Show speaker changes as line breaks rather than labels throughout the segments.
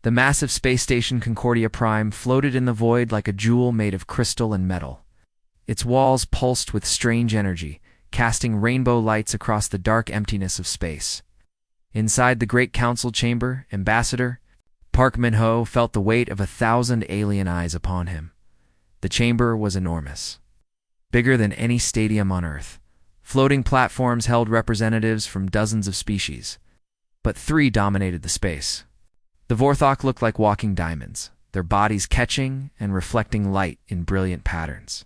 The massive space station Concordia Prime floated in the void like a jewel made of crystal and metal. Its walls pulsed with strange energy, casting rainbow lights across the dark emptiness of space. Inside the great council chamber, Ambassador Park Min-ho felt the weight of 1,000 alien eyes upon him. The chamber was enormous, bigger than any stadium on Earth. Floating platforms held representatives from dozens of species, but 3 dominated the space. The Vorthok looked like walking diamonds, their bodies catching and reflecting light in brilliant patterns.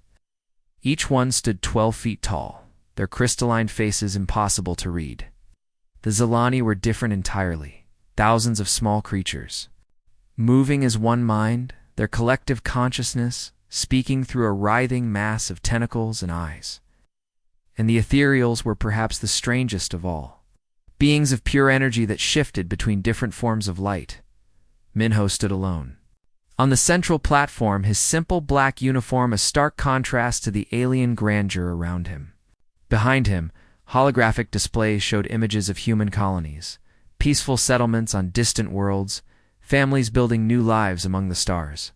Each one stood 12 feet tall, their crystalline faces impossible to read. The Zilani were different entirely, thousands of small creatures, moving as one mind, their collective consciousness speaking through a writhing mass of tentacles and eyes. And the ethereals were perhaps the strangest of all, beings of pure energy that shifted between different forms of light. Min-ho stood alone. On the central platform, his simple black uniform a stark contrast to the alien grandeur around him. Behind him, holographic displays showed images of human colonies, peaceful settlements on distant worlds, families building new lives among the stars.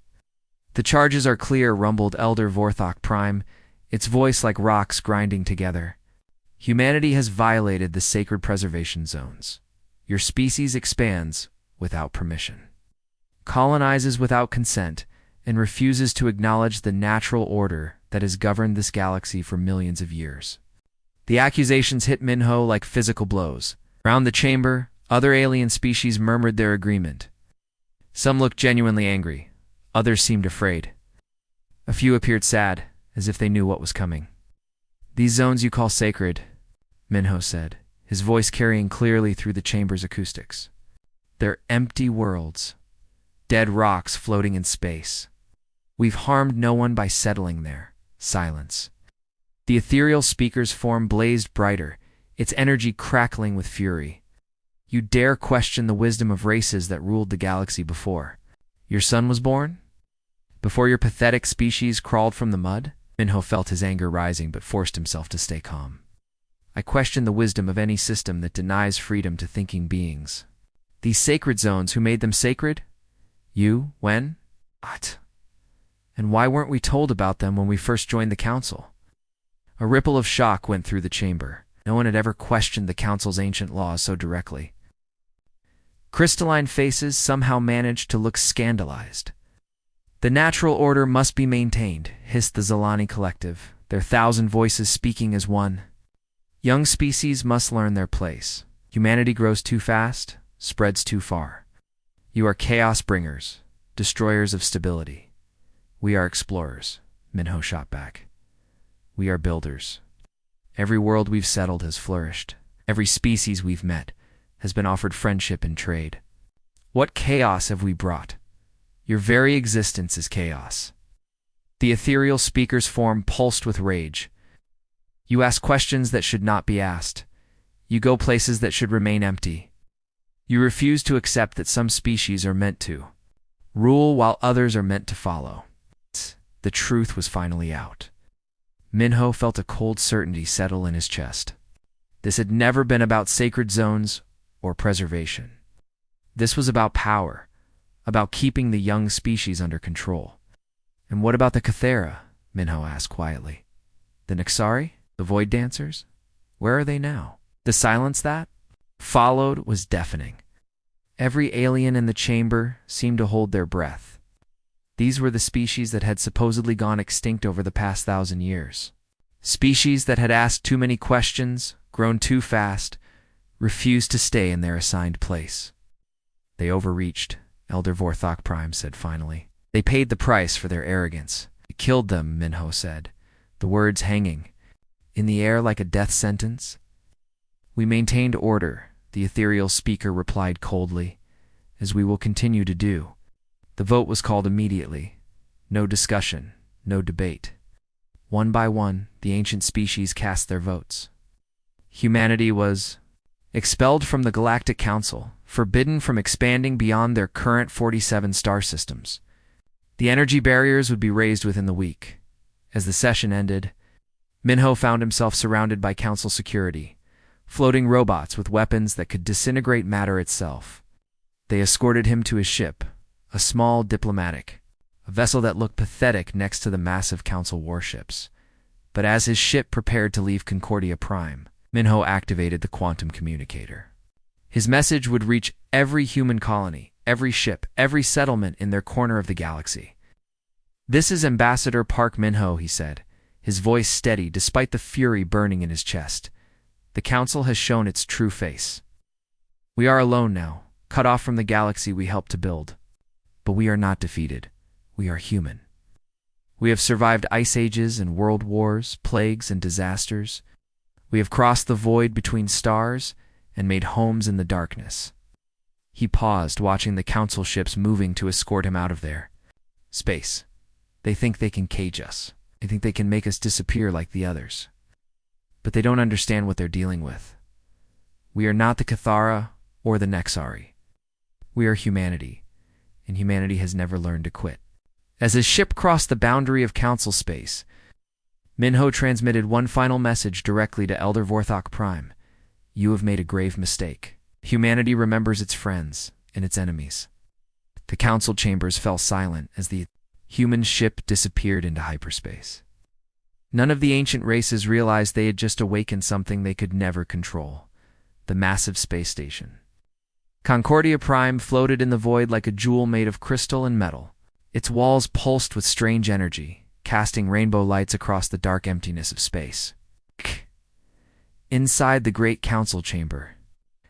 "The charges are clear," rumbled Elder Vorthok Prime, its voice like rocks grinding together. "Humanity has violated the sacred preservation zones. Your species expands without permission, colonizes without consent, and refuses to acknowledge the natural order that has governed this galaxy for millions of years." The accusations hit Min-ho like physical blows. Around the chamber, other alien species murmured their agreement. Some looked genuinely angry, others seemed afraid. A few appeared sad, as if they knew what was coming. "These zones you call sacred," Min-ho said, his voice carrying clearly through the chamber's acoustics. "They're empty worlds, dead rocks floating in space. We've harmed no one by settling there." Silence. The ethereal speaker's form blazed brighter, its energy crackling with fury. "You dare question the wisdom of races that ruled the galaxy before your son was born? Before your pathetic species crawled from the mud?" Min-ho felt his anger rising but forced himself to stay calm. "I question the wisdom of any system that denies freedom to thinking beings. These sacred zones, who made them sacred? You? When? What? And why weren't we told about them when we first joined the council?" A ripple of shock went through the chamber. No one had ever questioned the council's ancient laws so directly. Crystalline faces somehow managed to look scandalized. "The natural order must be maintained," hissed the Zilani collective, their 1,000 voices speaking as one. "Young species must learn their place. Humanity grows too fast, spreads too far. You are chaos bringers, destroyers of stability. We are explorers," Min-ho shot back. "We are builders. Every world we've settled has flourished. Every species we've met has been offered friendship and trade. What chaos have we brought? Your very existence is chaos." The ethereal speaker's form pulsed with rage. "You ask questions that should not be asked. You go places that should remain empty. You refuse to accept that some species are meant to rule while others are meant to follow." The truth was finally out. Min-ho felt a cold certainty settle in his chest. This had never been about sacred zones or preservation. This was about power, about keeping the young species under control. "And what about the Cathera?" Min-ho asked quietly. "The Nixari? The Void Dancers? Where are they now?" The silence that followed was deafening. Every alien in the chamber seemed to hold their breath. These were the species that had supposedly gone extinct over the past 1,000 years. Species that had asked too many questions, grown too fast, refused to stay in their assigned place. "They overreached," Elder Vorthok Prime said finally. "They paid the price for their arrogance. It killed them," Min-ho said, the words hanging in the air like a death sentence. "We maintained order," the ethereal speaker replied coldly, "as we will continue to do." The vote was called immediately. No discussion, no debate. One by one, the ancient species cast their votes. Humanity was expelled from the Galactic Council, forbidden from expanding beyond their current 47 star systems. The energy barriers would be raised within the week. As the session ended, Min-ho found himself surrounded by council security, floating robots with weapons that could disintegrate matter itself. They escorted him to his ship, a small diplomatic, a vessel that looked pathetic next to the massive Council warships. But as his ship prepared to leave Concordia Prime, Minho activated the quantum communicator. His message would reach every human colony, every ship, every settlement in their corner of the galaxy. "This is Ambassador Park Minho," he said, his voice steady despite the fury burning in his chest. "The Council has shown its true face. We are alone now, cut off from the galaxy we helped to build. But we are not defeated. We are human. We have survived ice ages and world wars, plagues and disasters. We have crossed the void between stars and made homes in the darkness." He paused, watching the Council ships moving to escort him out of there. "Space. They think they can cage us. They think they can make us disappear like the others. But they don't understand what they're dealing with. We are not the Cathara or the Nexari. We are humanity, and humanity has never learned to quit." As his ship crossed the boundary of Council space, Minho transmitted one final message directly to Elder Vorthok Prime. "You have made a grave mistake. Humanity remembers its friends and its enemies." The Council chambers fell silent as the human ship disappeared into hyperspace. None of the ancient races realized they had just awakened something they could never control: the massive space station. Concordia Prime floated in the void like a jewel made of crystal and metal. Its walls pulsed with strange energy, casting rainbow lights across the dark emptiness of space. Inside the great Council chamber,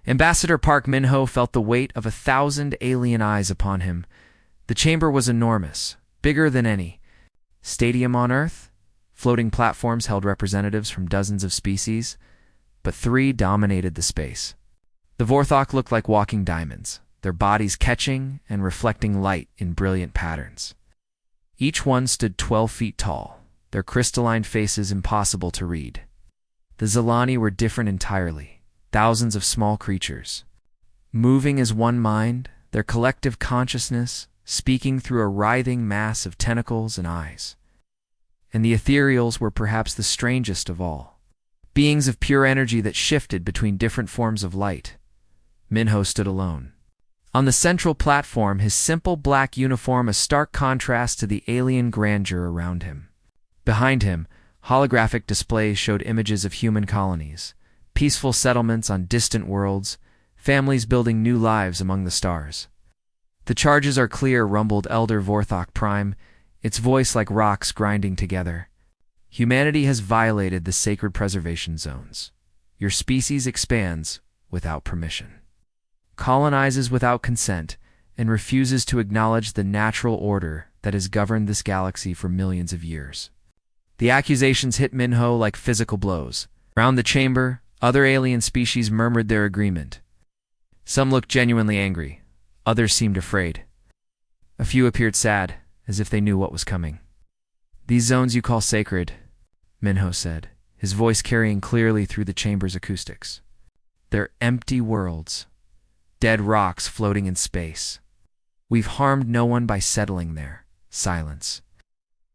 Ambassador Park Minho felt the weight of 1,000 alien eyes upon him. The chamber was enormous, bigger than any stadium on Earth. Floating platforms held representatives from dozens of species, but 3 dominated the space. The Vorthok looked like walking diamonds, their bodies catching and reflecting light in brilliant patterns. Each one stood 12 feet tall, their crystalline faces impossible to read. The Zilani were different entirely, thousands of small creatures, moving as one mind, their collective consciousness speaking through a writhing mass of tentacles and eyes. And the ethereals were perhaps the strangest of all, beings of pure energy that shifted between different forms of light. Minho stood alone. On the central platform, his simple black uniform a stark contrast to the alien grandeur around him. Behind him, holographic displays showed images of human colonies, peaceful settlements on distant worlds, families building new lives among the stars. "The charges are clear," rumbled Elder Vorthok Prime, its voice like rocks grinding together. "Humanity has violated the sacred preservation zones. Your species expands without permission, colonizes without consent, and refuses to acknowledge the natural order that has governed this galaxy for millions of years." The accusations hit Minho like physical blows. Around the chamber, other alien species murmured their agreement. Some looked genuinely angry, others seemed afraid. A few appeared sad, as if they knew what was coming. "These zones you call sacred," Minho said, his voice carrying clearly through the chamber's acoustics. "They're empty worlds. Dead rocks floating in space. We've harmed no one by settling there." Silence.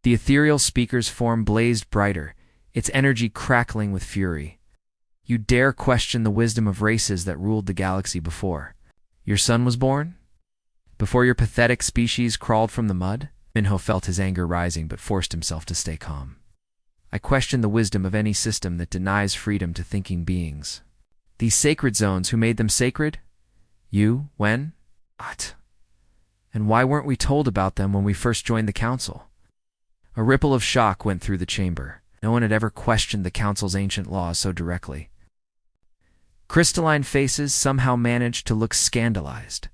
The ethereal speaker's form blazed brighter, its energy crackling with fury. "You dare question the wisdom of races that ruled the galaxy before your son was born? Before your pathetic species crawled from the mud?" Minho felt his anger rising but forced himself to stay calm. "I question the wisdom of any system that denies freedom to thinking beings. These sacred zones, who made them sacred? You? When? What? And why weren't we told about them when we first joined the Council?" A ripple of shock went through the chamber. No one had ever questioned the Council's ancient laws so directly. Crystalline faces somehow managed to look scandalized.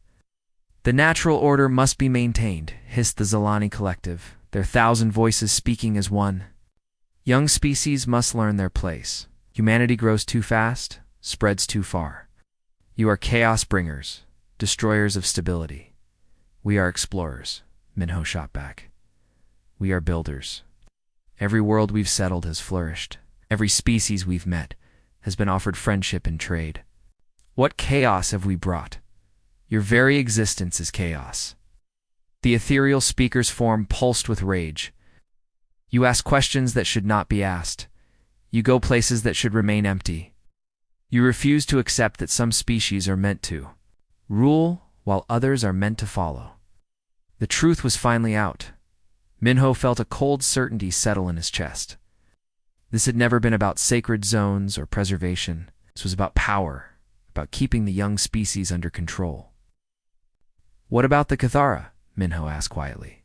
"The natural order must be maintained," hissed the Zilani collective, their 1,000 voices speaking as one. "Young species must learn their place. Humanity grows too fast, spreads too far. You are chaos bringers, destroyers of stability. We are explorers," Minho shot back. "We are builders. Every world we've settled has flourished. Every species we've met has been offered friendship and trade. What chaos have we brought? Your very existence is chaos." The ethereal speaker's form pulsed with rage. "You ask questions that should not be asked. You go places that should remain empty. You refuse to accept that some species are meant to rule while others are meant to follow. The truth was finally out. Minho felt a cold certainty settle in his chest. This had never been about sacred zones or preservation. This was about power, about keeping the young species under control. "What about the Cathara?" Minho asked quietly.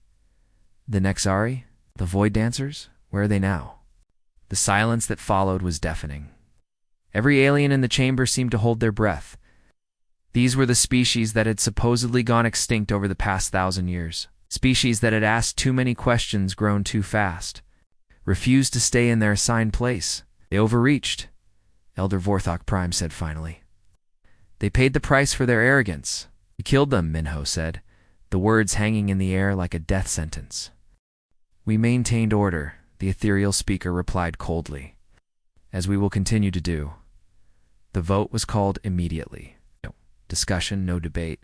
"The Nexari? The Void Dancers? Where are they now?" The silence that followed was deafening. Every alien in the chamber seemed to hold their breath. These were the species that had supposedly gone extinct over the past 1,000 years. Species that had asked too many questions, grown too fast, refused to stay in their assigned place. They overreached, Elder Vorthok Prime said finally. "They paid the price for their arrogance. We killed them," Minho said, the words hanging in the air like a death sentence. "We maintained order," the ethereal speaker replied coldly, "as we will continue to do." The vote was called immediately. No discussion, no debate.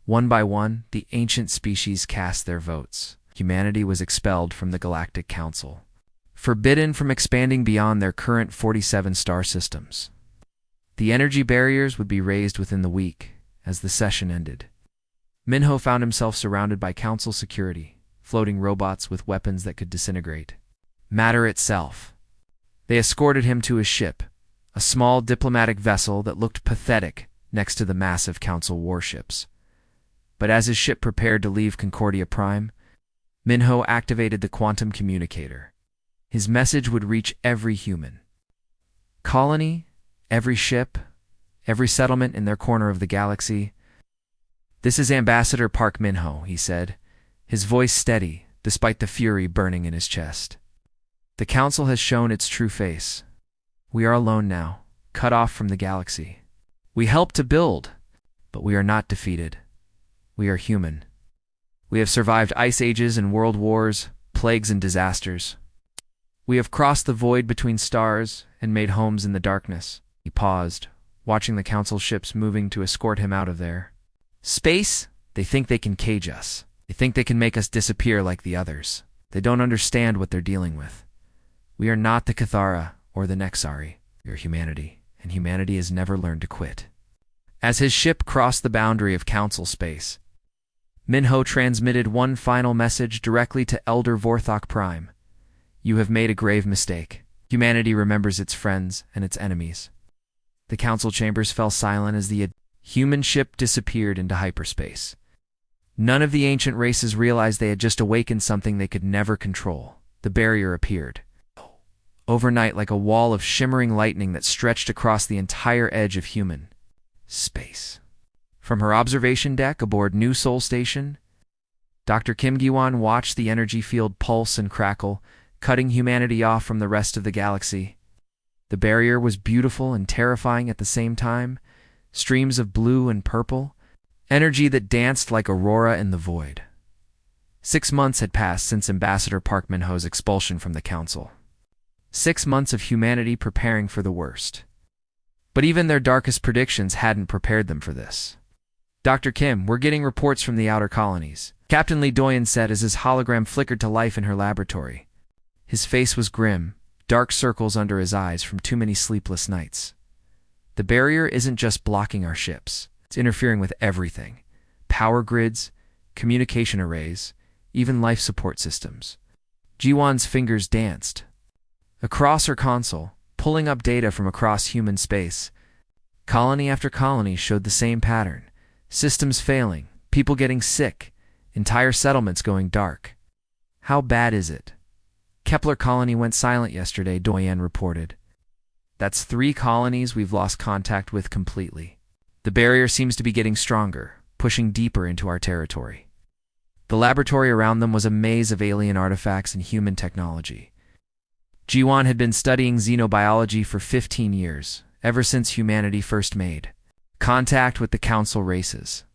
One by one, the ancient species cast their votes. Humanity was expelled from the Galactic Council, forbidden from expanding beyond their current 47 star systems. The energy barriers would be raised within the week as the session ended. Minho found himself surrounded by Council security, floating robots with weapons that could disintegrate matter itself. They escorted him to his ship, a small diplomatic vessel that looked pathetic next to the massive Council warships. But as his ship prepared to leave Concordia Prime, Minho activated the quantum communicator. His message would reach every human colony, every ship, every settlement in their corner of the galaxy. "This is Ambassador Park Minho," he said, his voice steady despite the fury burning in his chest. "The Council has shown its true face. We are alone now, cut off from the galaxy. We helped to build, but we are not defeated. We are human. We have survived ice ages and world wars, plagues and disasters. We have crossed the void between stars and made homes in the darkness." He paused, watching the Council ships moving to escort him out of there. "Space? They think they can cage us. They think they can make us disappear like the others. They don't understand what they're dealing with. We are not the Cathara or the Nexari. We are humanity, and humanity has never learned to quit." As his ship crossed the boundary of Council space, Minho transmitted one final message directly to Elder Vorthok Prime. "You have made a grave mistake. Humanity remembers its friends and its enemies." The Council chambers fell silent as the human ship disappeared into hyperspace. None of the ancient races realized they had just awakened something they could never control. The barrier appeared overnight like a wall of shimmering lightning that stretched across the entire edge of human space. From her observation deck aboard New Sol Station, Dr. Kim Gi-won watched the energy field pulse and crackle, cutting humanity off from the rest of the galaxy. The barrier was beautiful and terrifying at the same time, streams of blue and purple, energy that danced like aurora in the void. 6 months had passed since Ambassador Park Min-ho's expulsion from the Council. 6 months of humanity preparing for the worst. But even their darkest predictions hadn't prepared them for this. "Dr. Kim, we're getting reports from the outer colonies," Captain Lee Doyen said as his hologram flickered to life in her laboratory. His face was grim, dark circles under his eyes from too many sleepless nights. "The barrier isn't just blocking our ships. It's interfering with everything. Power grids, communication arrays, even life support systems." Ji-won's fingers danced. Across her console, pulling up data from across human space, colony after colony showed the same pattern. Systems failing, people getting sick, entire settlements going dark. "How bad is it?" "Kepler colony went silent yesterday," Doyen reported. "That's 3 colonies we've lost contact with completely. The barrier seems to be getting stronger, pushing deeper into our territory." The laboratory around them was a maze of alien artifacts and human technology. Ji-won had been studying xenobiology for 15 years, ever since humanity first made contact with the Council races.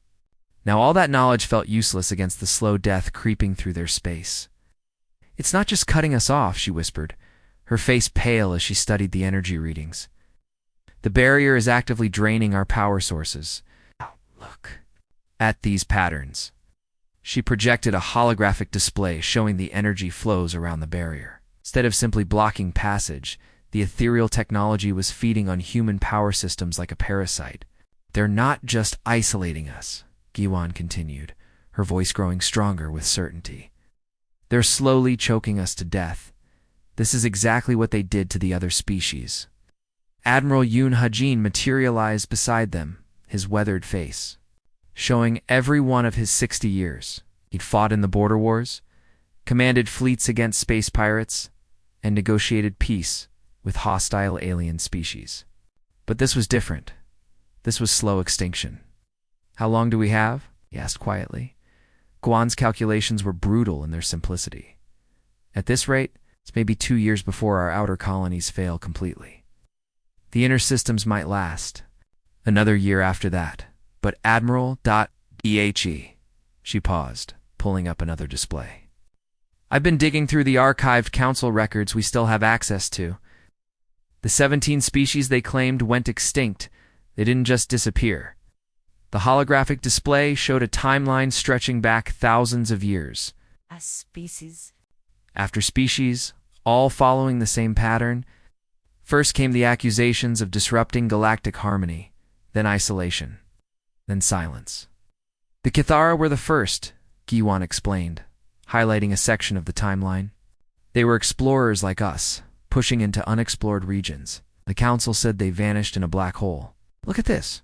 Now all that knowledge felt useless against the slow death creeping through their space. "It's not just cutting us off," she whispered, her face pale as she studied the energy readings. "The barrier is actively draining our power sources. Look at these patterns." She projected a holographic display showing the energy flows around the barrier. Instead of simply blocking passage, the ethereal technology was feeding on human power systems like a parasite. "They're not just isolating us," Giwan continued, her voice growing stronger with certainty. They're slowly choking us to death. This is exactly what they did to the other species. Admiral Yoon Hajin materialized beside them, his weathered face, showing every one of his 60 years. He'd fought in the border wars, commanded fleets against space pirates, and negotiated peace with hostile alien species. But this was different. This was slow extinction. How long do we have? He asked quietly. Guan's calculations were brutal in their simplicity. At this rate, it's maybe 2 years before our outer colonies fail completely. The inner systems might last another year after that. But Admiral.ehe. She paused, pulling up another display. I've been digging through the archived council records we still have access to. The 17 species they claimed went extinct. They didn't just disappear. The holographic display showed a timeline stretching back thousands of years.
A species
After species, all following the same pattern. First came the accusations of disrupting galactic harmony, then isolation, then silence. The Kithara were the first, Giwan explained, highlighting a section of the timeline. They were explorers like us, pushing into unexplored regions. The council said they vanished in a black hole. Look at this.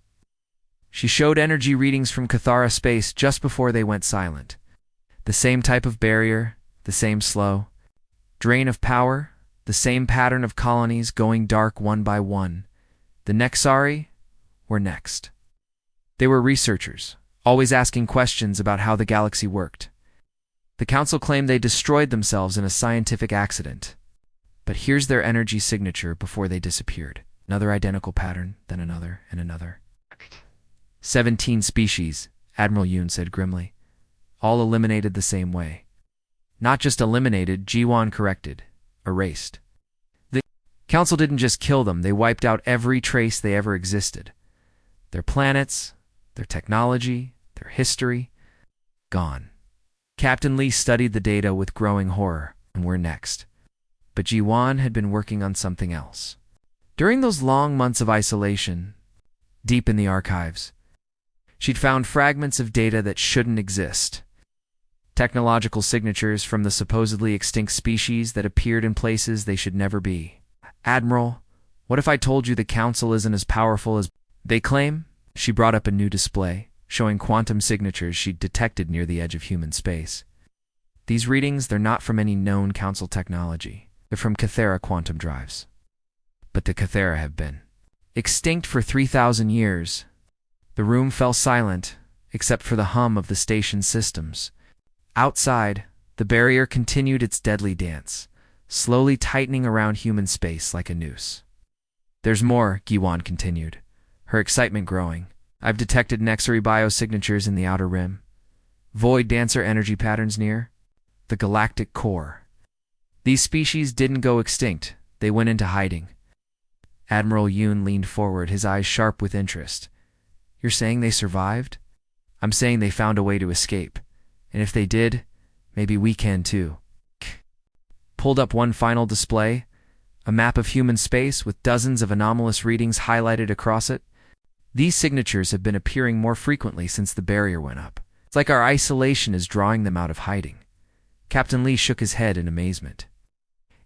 She showed energy readings from Kithara space just before they went silent. The same type of barrier, the same slow drain of power, the same pattern of colonies going dark one by one. The Nexari were next. They were researchers, always asking questions about how the galaxy worked. The council claimed they destroyed themselves in a scientific accident. But here's their energy signature before they disappeared. Another identical pattern, then another and another. 17 species, Admiral Yoon said grimly. All eliminated the same way. Not just eliminated, Jiwan corrected. Erased. The council didn't just kill them, they wiped out every trace they ever existed. Their planets, their technology, their history, gone. Captain Lee studied the data with growing horror, and we're next. But Jiwan had been working on something else. During those long months of isolation, deep in the archives, she'd found fragments of data that shouldn't exist. Technological signatures from the supposedly extinct species that appeared in places they should never be. Admiral, what if I told you the council isn't as powerful as they claim? She brought up a new display, showing quantum signatures she'd detected near the edge of human space. These readings, they're not from any known council technology. They're from Kithara quantum drives. But the Kithara have been extinct for 3,000 years. The room fell silent, except for the hum of the station's systems. Outside, the barrier continued its deadly dance, slowly tightening around human space like a noose. There's more, Giwan continued, her excitement growing. I've detected Nexari biosignatures in the outer rim. Void dancer energy patterns near the galactic core. These species didn't go extinct, they went into hiding. Admiral Yoon leaned forward, his eyes sharp with interest. You're saying they survived? I'm saying they found a way to escape. And if they did, maybe we can too. Pulled up one final display, a map of human space with dozens of anomalous readings highlighted across it. These signatures have been appearing more frequently since the barrier went up. It's like our isolation is drawing them out of hiding. Captain Lee shook his head in amazement.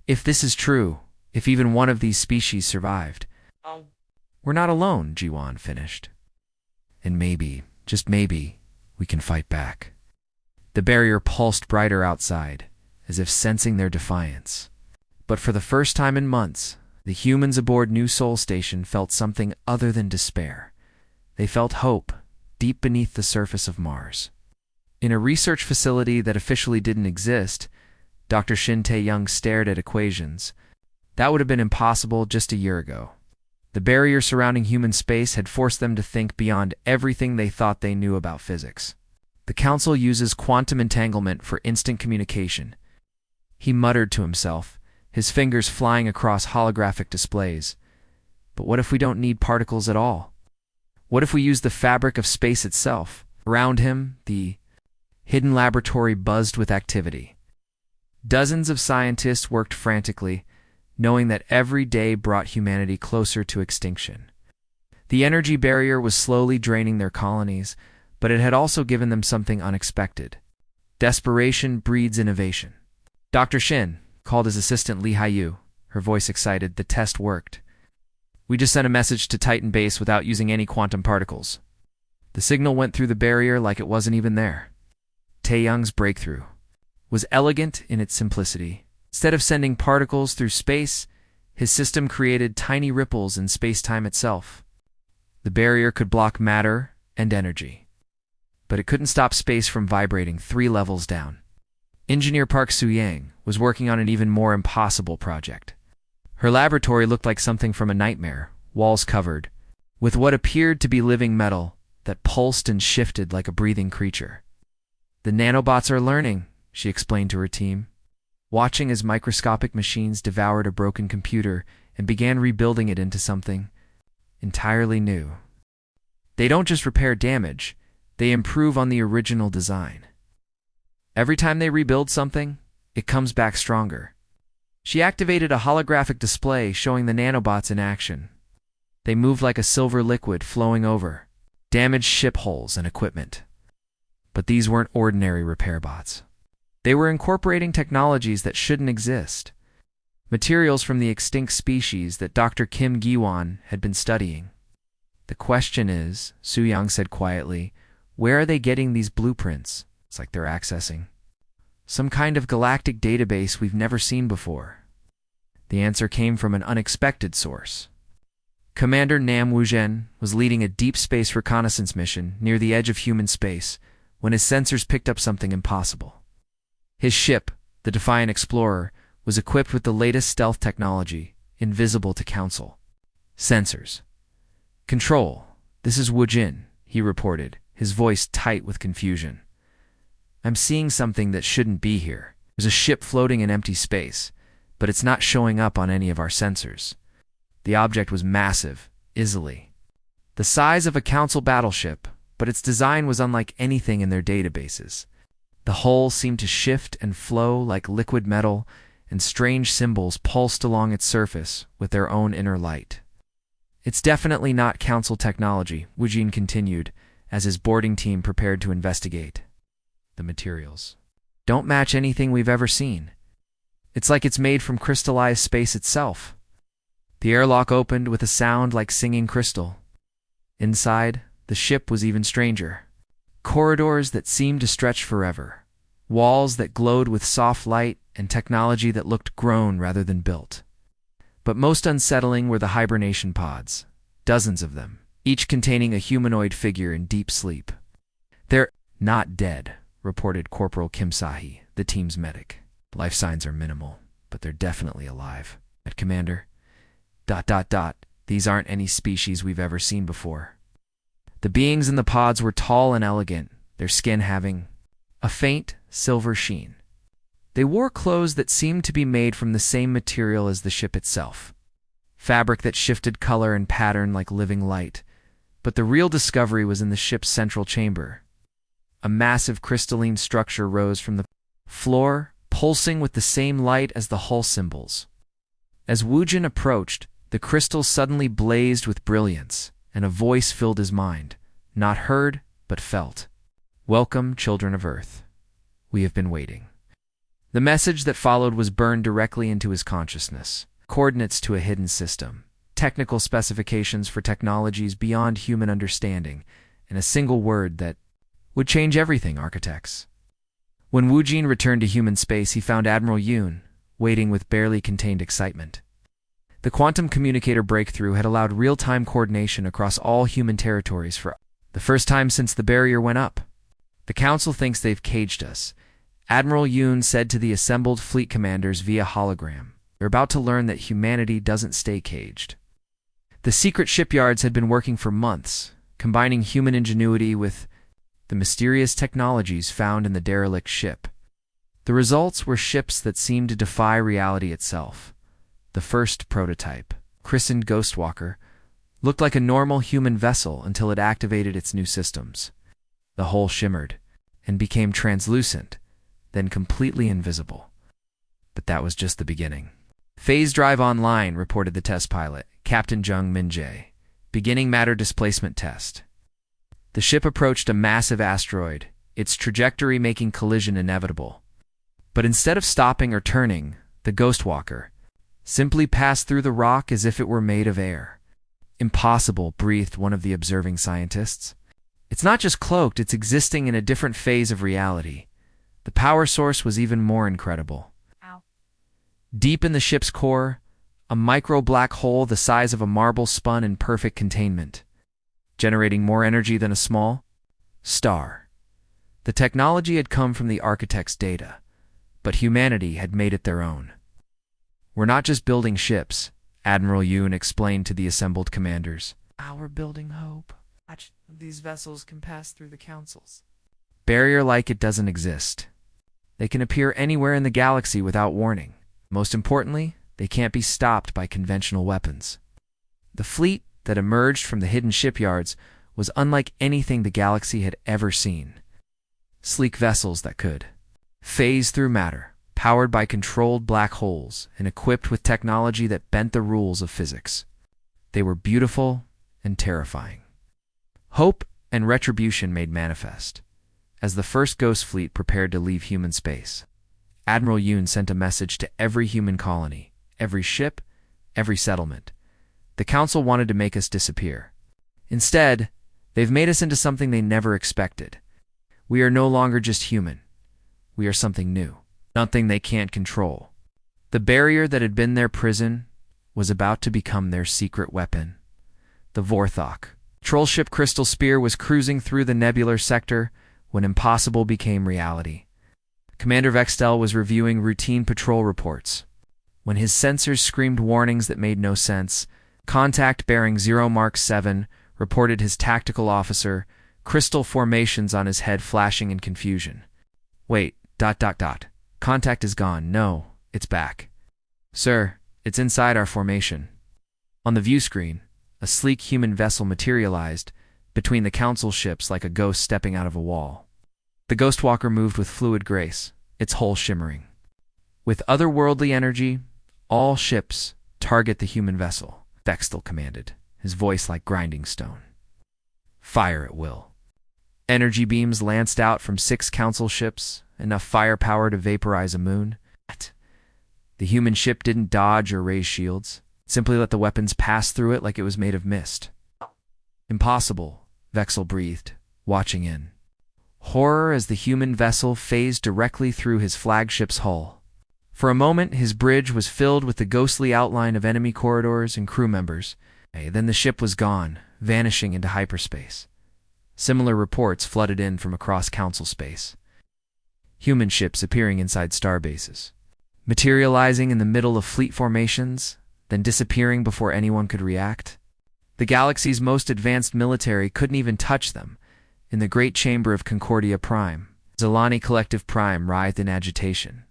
If this is true, if even one of these species survived, we're not alone, Jiwan finished. And maybe, just maybe, we can fight back. The barrier pulsed brighter outside, as if sensing their defiance. But for the first time in months, the humans aboard New Sol Station felt something other than despair. They felt hope, deep beneath the surface of Mars. In a research facility that officially didn't exist, Dr. Shin Tae-young stared at equations. That would have been impossible just a year ago. The barrier surrounding human space had forced them to think beyond everything they thought they knew about physics. The council uses quantum entanglement for instant communication. He muttered to himself, his fingers flying across holographic displays. But what if we don't need particles at all? What if we use the fabric of space itself? Around him, the hidden laboratory buzzed with activity. Dozens of scientists worked frantically, knowing that every day brought humanity closer to extinction. The energy barrier was slowly draining their colonies, but it had also given them something unexpected. Desperation breeds innovation. Dr. Shin called his assistant Lee Haiyu, her voice excited. The test worked. We just sent a message to Titan Base without using any quantum particles. The signal went through the barrier like it wasn't even there. Taeyang's breakthrough was elegant in its simplicity. Instead of sending particles through space, his system created tiny ripples in space-time itself. The barrier could block matter and energy, but it couldn't stop space from vibrating 3 levels down. Engineer Park Soo-yang was working on an even more impossible project. Her laboratory looked like something from a nightmare, walls covered with what appeared to be living metal that pulsed and shifted like a breathing creature. The nanobots are learning, she explained to her team, watching as microscopic machines devoured a broken computer and began rebuilding it into something entirely new. They don't just repair damage, they improve on the original design. Every time they rebuild something, it comes back stronger. She activated a holographic display showing the nanobots in action. They moved like a silver liquid flowing over damaged ship hulls and equipment. But these weren't ordinary repair bots. They were incorporating technologies that shouldn't exist. Materials from the extinct species that Dr. Kim Gi-won had been studying. The question is, Soo-yang said quietly, where are they getting these blueprints? It's like they're accessing some kind of galactic database we've never seen before. The answer came from an unexpected source. Commander Nam Wuzhen was leading a deep space reconnaissance mission near the edge of human space when his sensors picked up something impossible. His ship, the Defiant Explorer, was equipped with the latest stealth technology, invisible to Council. Sensors. Control, this is Wuzhen, he reported, his voice tight with confusion. I'm seeing something that shouldn't be here. There's a ship floating in empty space, but it's not showing up on any of our sensors. The object was massive, easily the size of a Council battleship, but its design was unlike anything in their databases. The hull seemed to shift and flow like liquid metal, and strange symbols pulsed along its surface with their own inner light. It's definitely not Council technology, Wuzhen continued, as his boarding team prepared to investigate. The materials don't match anything we've ever seen. It's like it's made from crystallized space itself. The airlock opened with a sound like singing crystal. Inside, the ship was even stranger. Corridors that seemed to stretch forever. Walls that glowed with soft light and technology that looked grown rather than built. But most unsettling were the hibernation pods. Dozens of them, each containing a humanoid figure in deep sleep. They're not dead, reported Corporal Kim Sahi, the team's medic. Life signs are minimal, but they're definitely alive. At Commander, ... These aren't any species we've ever seen before. The beings in the pods were tall and elegant, their skin having a faint silver sheen. They wore clothes that seemed to be made from the same material as the ship itself. Fabric that shifted color and pattern like living light. But the real discovery was in the ship's central chamber. A massive crystalline structure rose from the floor, pulsing with the same light as the hull symbols. As Wuzhen approached, the crystal suddenly blazed with brilliance, and a voice filled his mind, not heard, but felt. Welcome, children of Earth. We have been waiting. The message that followed was burned directly into his consciousness. Coordinates to a hidden system, technical specifications for technologies beyond human understanding, and a single word that would change everything, architects. When Wuzhen returned to human space, he found Admiral Yoon waiting with barely contained excitement. The quantum communicator breakthrough had allowed real-time coordination across all human territories for the first time since the barrier went up. The Council thinks they've caged us, Admiral Yoon said to the assembled fleet commanders via hologram. They're about to learn that humanity doesn't stay caged. The secret shipyards had been working for months, combining human ingenuity with the mysterious technologies found in the derelict ship. The results were ships that seemed to defy reality itself. The first prototype, christened Ghostwalker, looked like a normal human vessel until it activated its new systems. The hull shimmered and became translucent, then completely invisible. But that was just the beginning. Phase drive online, reported the test pilot, Captain Jung Min-jae. Beginning matter displacement test. The ship approached a massive asteroid, its trajectory making collision inevitable. But instead of stopping or turning, the Ghostwalker simply passed through the rock as if it were made of air. Impossible, breathed one of the observing scientists. It's not just cloaked, it's existing in a different phase of reality. The power source was even more incredible.
Ow.
Deep in the ship's core, a micro-black hole the size of a marble spun in perfect containment, generating more energy than a small star. The technology had come from the architect's data, but humanity had made it their own. We're not just building ships, Admiral Yoon explained to the assembled commanders. We're building hope. These vessels can pass through the councils. Barrier like it doesn't exist. They can appear anywhere in the galaxy without warning. Most importantly, they can't be stopped by conventional weapons. The fleet that emerged from the hidden shipyards was unlike anything the galaxy had ever seen. Sleek vessels that could phase through matter, powered by controlled black holes and equipped with technology that bent the rules of physics. They were beautiful and terrifying. Hope and retribution made manifest. As the first Ghost Fleet prepared to leave human space, Admiral Yoon sent a message to every human colony, every ship, every settlement. The Council wanted to make us disappear. Instead, they've made us into something they never expected. We are no longer just human. We are something new, something they can't control. The barrier that had been their prison was about to become their secret weapon. The Vorthok Troll ship Crystal Spear was cruising through the nebular sector when impossible became reality. Commander Vextel was reviewing routine patrol reports. When his sensors screamed warnings that made no sense, Contact bearing 0 Mark 7 reported his tactical officer, crystal formations on his head flashing in confusion. Wait, ... Contact is gone. No, it's back. Sir, it's inside our formation. On the view screen, a sleek human vessel materialized between the council ships like a ghost stepping out of a wall. The Ghostwalker moved with fluid grace, its hull shimmering. With otherworldly energy, all ships target the human vessel, Vextel commanded, his voice like grinding stone. Fire at will. Energy beams lanced out from 6 council ships, enough firepower to vaporize a moon. The human ship didn't dodge or raise shields, simply let the weapons pass through it like it was made of mist. Impossible, Vexel breathed, watching in horror as the human vessel phased directly through his flagship's hull. For a moment, his bridge was filled with the ghostly outline of enemy corridors and crew members. Then the ship was gone, vanishing into hyperspace. Similar reports flooded in from across council space. Human ships appearing inside starbases, materializing in the middle of fleet formations, then disappearing before anyone could react. The galaxy's most advanced military couldn't even touch them. In the great chamber of Concordia Prime, Zilani Collective Prime writhed in agitation.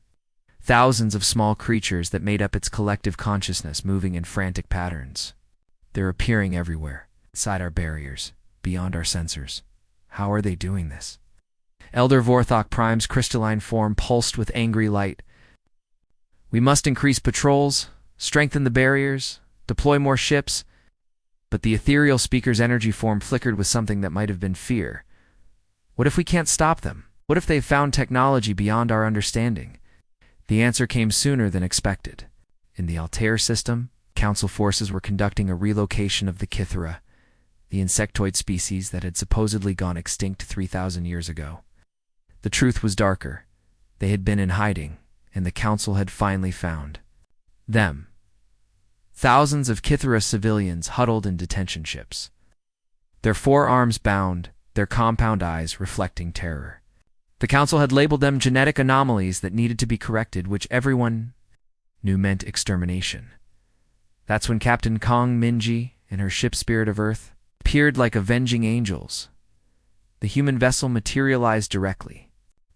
Thousands of small creatures that made up its collective consciousness moving in frantic patterns. They're appearing everywhere, inside our barriers, beyond our sensors. How are they doing this? Elder Vorthok Prime's crystalline form pulsed with angry light. We must increase patrols, strengthen the barriers, deploy more ships. But the ethereal speaker's energy form flickered with something that might have been fear. What if we can't stop them? What if they've found technology beyond our understanding? The answer came sooner than expected. In the Altair system, Council forces were conducting a relocation of the Kythera, the insectoid species that had supposedly gone extinct 3,000 years ago. The truth was darker. They had been in hiding, and the Council had finally found them. Thousands of Kythera civilians huddled in detention ships, their forearms bound, their compound eyes reflecting terror. The Council had labeled them genetic anomalies that needed to be corrected, which everyone knew meant extermination. That's when Captain Kong Minji and her ship Spirit of Earth appeared like avenging angels. The human vessel materialized directly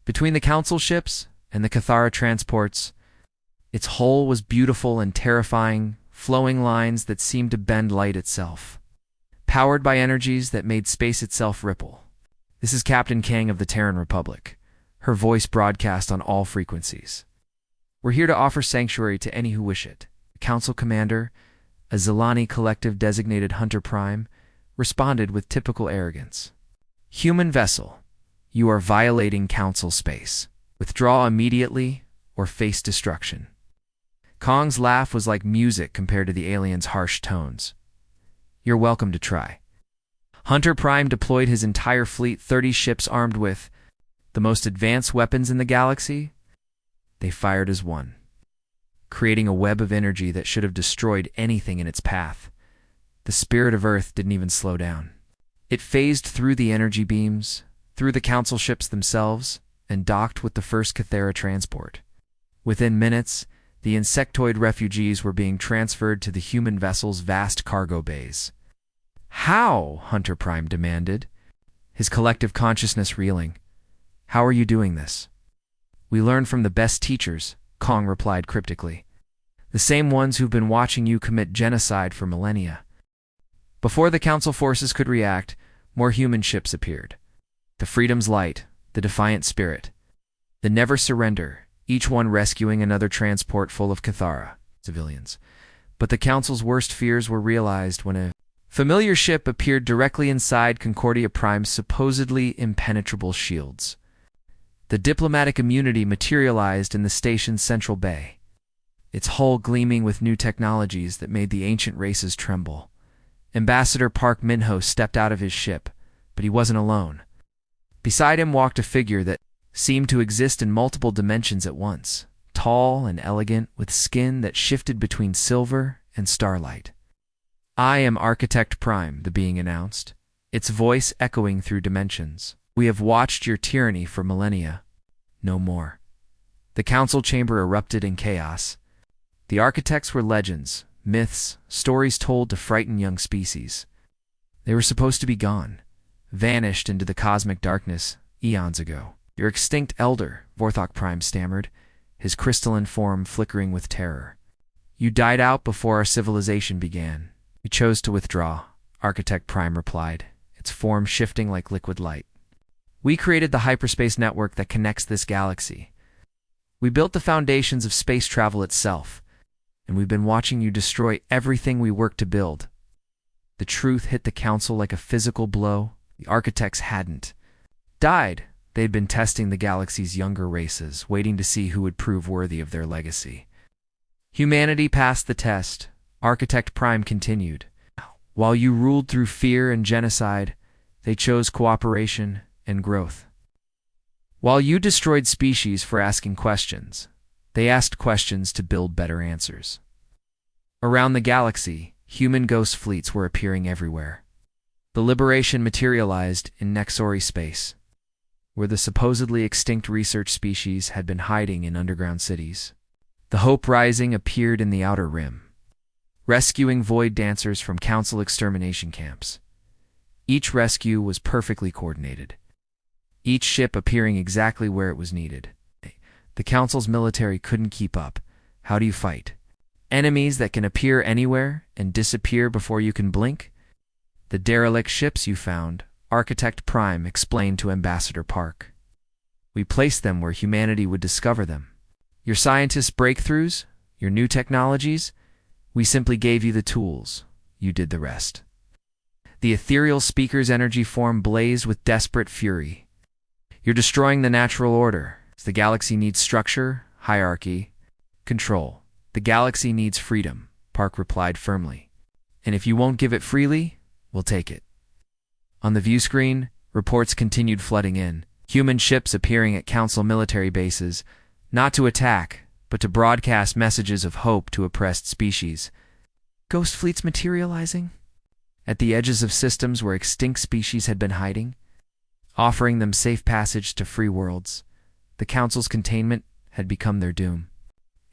between the Council ships and the Cathara transports. Its hull was beautiful and terrifying, flowing lines that seemed to bend light itself, powered by energies that made space itself ripple. This is Captain Kang of the Terran Republic, her voice broadcast on all frequencies. We're here to offer sanctuary to any who wish it. The Council Commander, a Zilani Collective designated Hunter Prime, responded with typical arrogance. Human vessel, you are violating Council space. Withdraw immediately or face destruction. Kong's laugh was like music compared to the alien's harsh tones. You're welcome to try. Hunter Prime deployed his entire fleet, 30 ships armed with the most advanced weapons in the galaxy. They fired as one, creating a web of energy that should have destroyed anything in its path. The spirit of Earth didn't even slow down. It phased through the energy beams, through the Council ships themselves, and docked with the first Cathera transport. Within minutes, the insectoid refugees were being transferred to the human vessel's vast cargo bays. How? Hunter Prime demanded, his collective consciousness reeling. How are you doing this? We learn from the best teachers, Kong replied cryptically. The same ones who've been watching you commit genocide for millennia. Before the Council forces could react, more human ships appeared. The Freedom's Light, the Defiant Spirit, the Never Surrender, each one rescuing another transport full of Cathara civilians. But the Council's worst fears were realized when a familiar ship appeared directly inside Concordia Prime's supposedly impenetrable shields. The diplomatic immunity materialized in the station's central bay, its hull gleaming with new technologies that made the ancient races tremble. Ambassador Park Minho stepped out of his ship, but he wasn't alone. Beside him walked a figure that seemed to exist in multiple dimensions at once, tall and elegant, with skin that shifted between silver and starlight. I am Architect Prime, the being announced, its voice echoing through dimensions. We have watched your tyranny for millennia. No more. The Council chamber erupted in chaos. The architects were legends, myths, stories told to frighten young species. They were supposed to be gone, vanished into the cosmic darkness eons ago. Your extinct elder, Vorthok Prime stammered, his crystalline form flickering with terror. You died out before our civilization began. We chose to withdraw, Architect Prime replied, its form shifting like liquid light. We created the hyperspace network that connects this galaxy. We built the foundations of space travel itself, and we've been watching you destroy everything we worked to build. The truth hit the Council like a physical blow. The architects hadn't died. They'd been testing the galaxy's younger races, waiting to see who would prove worthy of their legacy. Humanity passed the test, Architect Prime continued. While you ruled through fear and genocide, they chose cooperation and growth. While you destroyed species for asking questions, they asked questions to build better answers. Around the galaxy, human ghost fleets were appearing everywhere. The liberation materialized in Nexori space, where the supposedly extinct research species had been hiding in underground cities. The Hope Rising appeared in the Outer Rim, rescuing void dancers from Council extermination camps. Each rescue was perfectly coordinated, each ship appearing exactly where it was needed. The Council's military couldn't keep up. How do you fight enemies that can appear anywhere and disappear before you can blink? The derelict ships you found, Architect Prime explained to Ambassador Park. We placed them where humanity would discover them. Your scientists' breakthroughs, your new technologies, we simply gave you the tools. You did the rest. The ethereal speaker's energy form blazed with desperate fury. You're destroying the natural order. The galaxy needs structure, hierarchy, control. The galaxy needs freedom, Park replied firmly. And if you won't give it freely, we'll take it. On the view screen, reports continued flooding in, human ships appearing at Council military bases, not to attack, but to broadcast messages of hope to oppressed species. Ghost fleets materializing at the edges of systems where extinct species had been hiding, offering them safe passage to free worlds. The Council's containment had become their doom.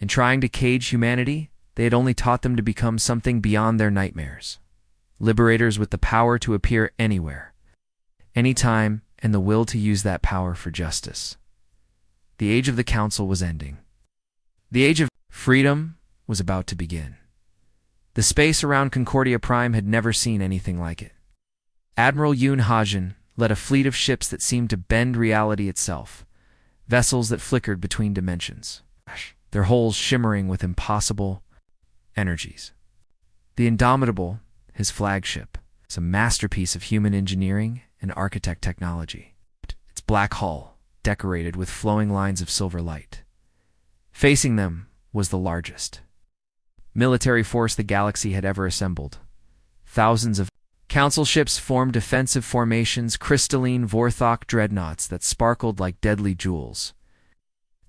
In trying to cage humanity, they had only taught them to become something beyond their nightmares. Liberators with the power to appear anywhere, anytime, and the will to use that power for justice. The age of the Council was ending. The age of freedom was about to begin. The space around Concordia Prime had never seen anything like it. Admiral Yoon Hajin led a fleet of ships that seemed to bend reality itself, vessels that flickered between dimensions, their hulls shimmering with impossible energies. The Indomitable, his flagship, was a masterpiece of human engineering and and architect technology. Its black hull, decorated with flowing lines of silver light. Facing them was the largest military force the galaxy had ever assembled. Thousands of council ships formed defensive formations, crystalline Vorthok dreadnoughts that sparkled like deadly jewels.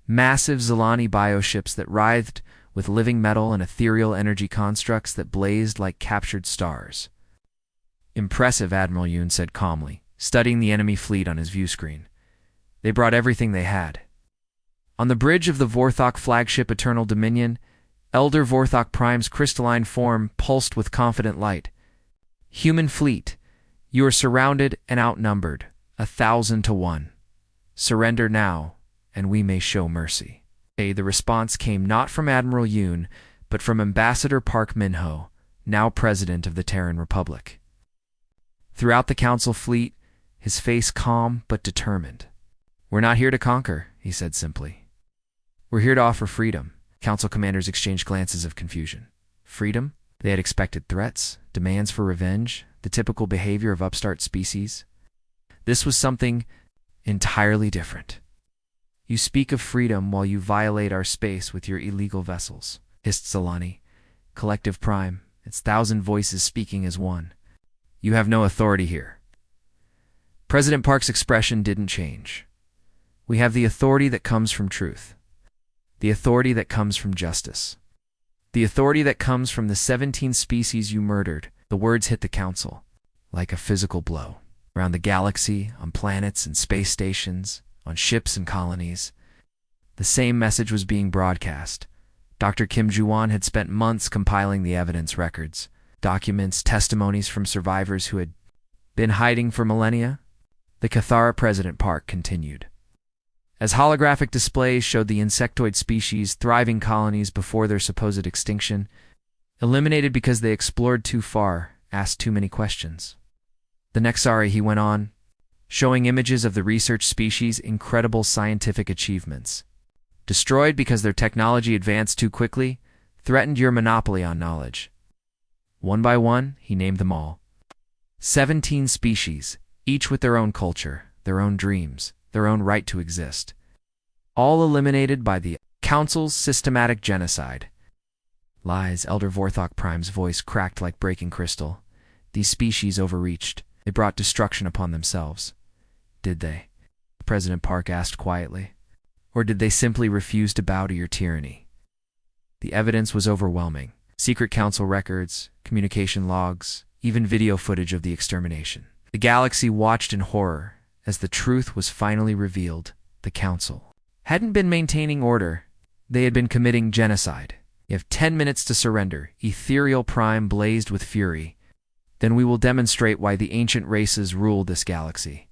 Massive Zilani bioships that writhed with living metal and ethereal energy constructs that blazed like captured stars. Impressive, Admiral Yoon said calmly, studying the enemy fleet on his view screen. They brought everything they had. On the bridge of the Vorthok flagship Eternal Dominion, Elder Vorthok Prime's crystalline form pulsed with confident light. Human fleet, you are surrounded and outnumbered, 1,000 to 1. Surrender now, and we may show mercy. The response came not from Admiral Yoon, but from Ambassador Park Min-ho, now President of the Terran Republic. Throughout the Council fleet, his face calm but determined. "We're not here to conquer," he said simply. "We're here to offer freedom." Council commanders exchanged glances of confusion. Freedom? They had expected threats, demands for revenge, the typical behavior of upstart species. This was something entirely different. "You speak of freedom while you violate our space with your illegal vessels," hissed Zilani. "Collective Prime, its 1,000 voices speaking as one. You have no authority here." President Park's expression didn't change. "We have the authority that comes from truth. The authority that comes from justice. The authority that comes from the 17 species you murdered." The words hit the Council like a physical blow. Around the galaxy, on planets and space stations, on ships and colonies, the same message was being broadcast. Dr. Kim Ju-won had spent months compiling the evidence records, documents, testimonies from survivors who had been hiding for millennia. The Cathara President Park continued. As holographic displays showed the insectoid species thriving colonies before their supposed extinction, eliminated because they explored too far, asked too many questions. The Nexari, he went on, showing images of the research species' incredible scientific achievements. Destroyed because their technology advanced too quickly, threatened your monopoly on knowledge. One by one, he named them all. 17 species, each with their own culture, their own dreams, their own right to exist. All eliminated by the Council's systematic genocide. Lies, Elder Vorthok Prime's voice cracked like breaking crystal. These species overreached. They brought destruction upon themselves. Did they? President Park asked quietly. Or did they simply refuse to bow to your tyranny? The evidence was overwhelming. Secret Council records, communication logs, even video footage of the extermination. The galaxy watched in horror as the truth was finally revealed. The Council hadn't been maintaining order. They had been committing genocide. You have 10 minutes to surrender. Ethereal Prime blazed with fury. Then we will demonstrate why the ancient races rule this galaxy.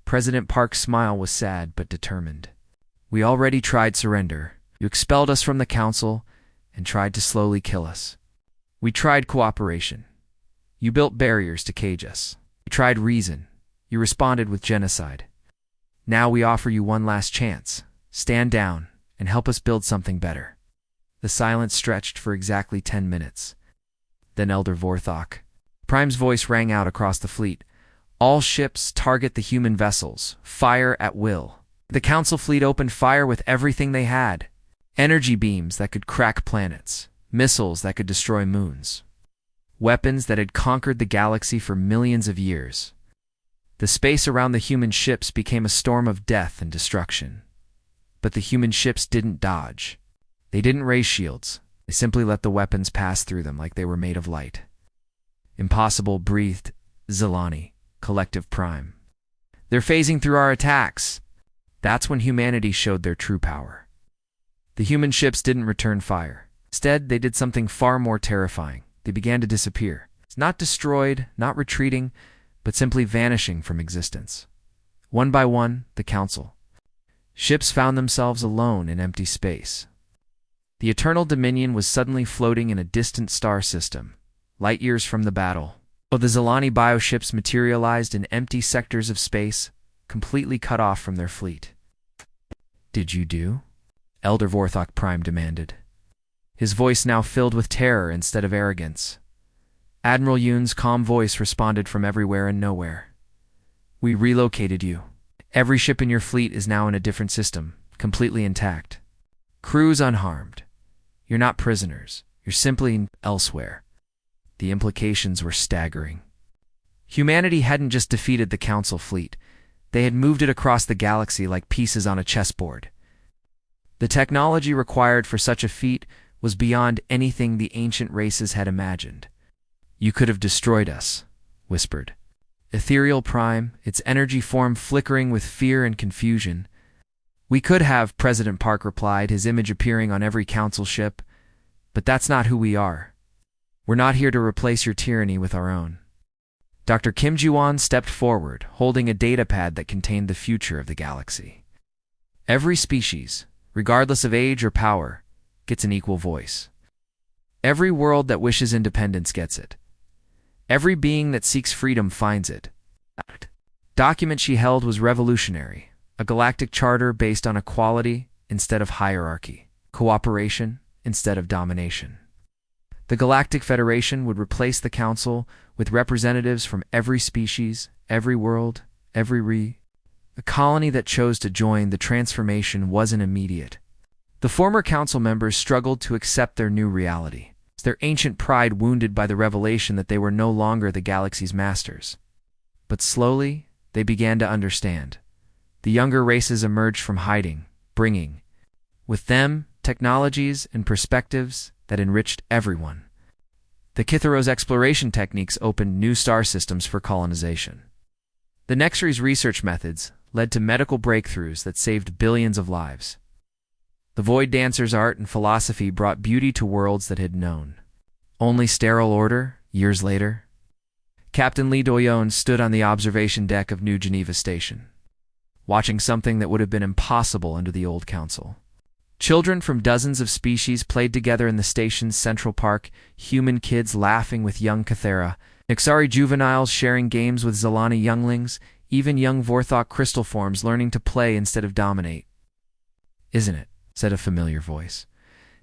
President Park's smile was sad but determined. We already tried surrender. You expelled us from the Council and tried to slowly kill us. We tried cooperation. You built barriers to cage us. We tried reason. You responded with genocide. Now we offer you one last chance. Stand down and help us build something better. The silence stretched for exactly 10 minutes. Then Elder Vorthok Prime's voice rang out across the fleet. All ships target the human vessels. Fire at will. The Council fleet opened fire with everything they had. Energy beams that could crack planets. Missiles that could destroy moons. Weapons that had conquered the galaxy for millions of years. The space around the human ships became a storm of death and destruction. But the human ships didn't dodge. They didn't raise shields. They simply let the weapons pass through them like they were made of light. Impossible, breathed Zilani, Collective Prime. They're phasing through our attacks. That's when humanity showed their true power. The human ships didn't return fire. Instead, they did something far more terrifying. They began to disappear. It's not destroyed, not retreating, but simply vanishing from existence. One by one, the Council. Ships found themselves alone in empty space. The Eternal Dominion was suddenly floating in a distant star system, light years from the battle. The Zilani bioships materialized in empty sectors of space, completely cut off from their fleet. Did you do? Elder Vorthok Prime demanded. His voice now filled with terror instead of arrogance. Admiral Yoon's calm voice responded from everywhere and nowhere. We relocated you. Every ship in your fleet is now in a different system, completely intact. Crews unharmed. You're not prisoners. You're simply elsewhere. The implications were staggering. Humanity hadn't just defeated the Council fleet. They had moved it across the galaxy like pieces on a chessboard. The technology required for such a feat was beyond anything the ancient races had imagined. You could have destroyed us, whispered. Ethereal Prime, its energy form flickering with fear and confusion. We could have, President Park replied, his image appearing on every council ship. But that's not who we are. We're not here to replace your tyranny with our own. Dr. Kim Ji-won stepped forward, holding a datapad that contained the future of the galaxy. Every species, regardless of age or power, gets an equal voice. Every world that wishes independence gets it. Every being that seeks freedom finds it. The document she held was revolutionary, a galactic charter based on equality instead of hierarchy, cooperation instead of domination. The Galactic Federation would replace the Council with representatives from every species, every world, every The colony that chose to join the transformation wasn't immediate. The former Council members struggled to accept their new reality, their ancient pride wounded by the revelation that they were no longer the galaxy's masters. But slowly, they began to understand. The younger races emerged from hiding, bringing, with them, technologies and perspectives that enriched everyone. The Kitharos exploration techniques opened new star systems for colonization. The Nexari's research methods led to medical breakthroughs that saved billions of lives. The Void Dancer's art and philosophy brought beauty to worlds that had known only sterile order. Years later, Captain Lee Doyon stood on the observation deck of New Geneva Station, watching something that would have been impossible under the old council. Children from dozens of species played together in the station's central park, human kids laughing with young Cathera, Nexari juveniles sharing games with Zalani younglings, even young Vorthok crystal forms learning to play instead of dominate. "Isn't it?" said a familiar voice.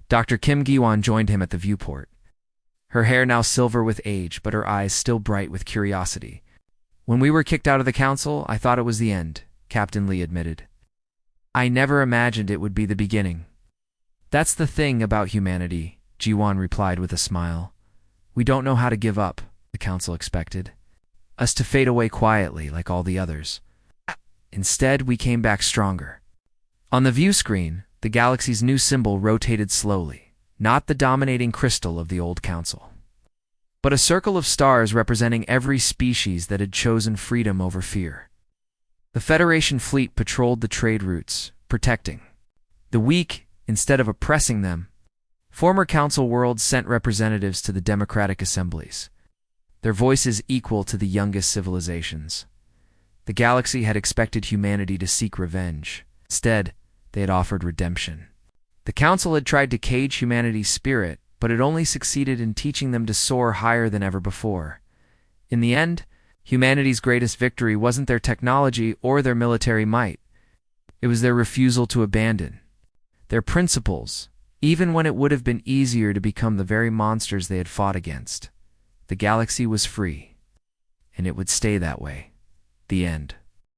Dr. Kim Gi-won joined him at the viewport. Her hair now silver with age, but her eyes still bright with curiosity. "When we were kicked out of the council, I thought it was the end," Captain Lee admitted. "I never imagined it would be the beginning." "That's the thing about humanity," Ji-won replied with a smile. "We don't know how to give up," the council expected us to fade away quietly like all the others. Instead, we came back stronger. On the view screen, the galaxy's new symbol rotated slowly, not the dominating crystal of the old council, but a circle of stars representing every species that had chosen freedom over fear. The Federation fleet patrolled the trade routes, protecting the weak instead of oppressing them. Former council worlds sent representatives to the democratic assemblies, their voices equal to the youngest civilizations. The galaxy had expected humanity to seek revenge. Instead, they had offered redemption. The council had tried to cage humanity's spirit, but it only succeeded in teaching them to soar higher than ever before. In the end, humanity's greatest victory wasn't their technology or their military might. It was their refusal to abandon their principles, even when it would have been easier to become the very monsters they had fought against. The galaxy was free, and it would stay that way. The end.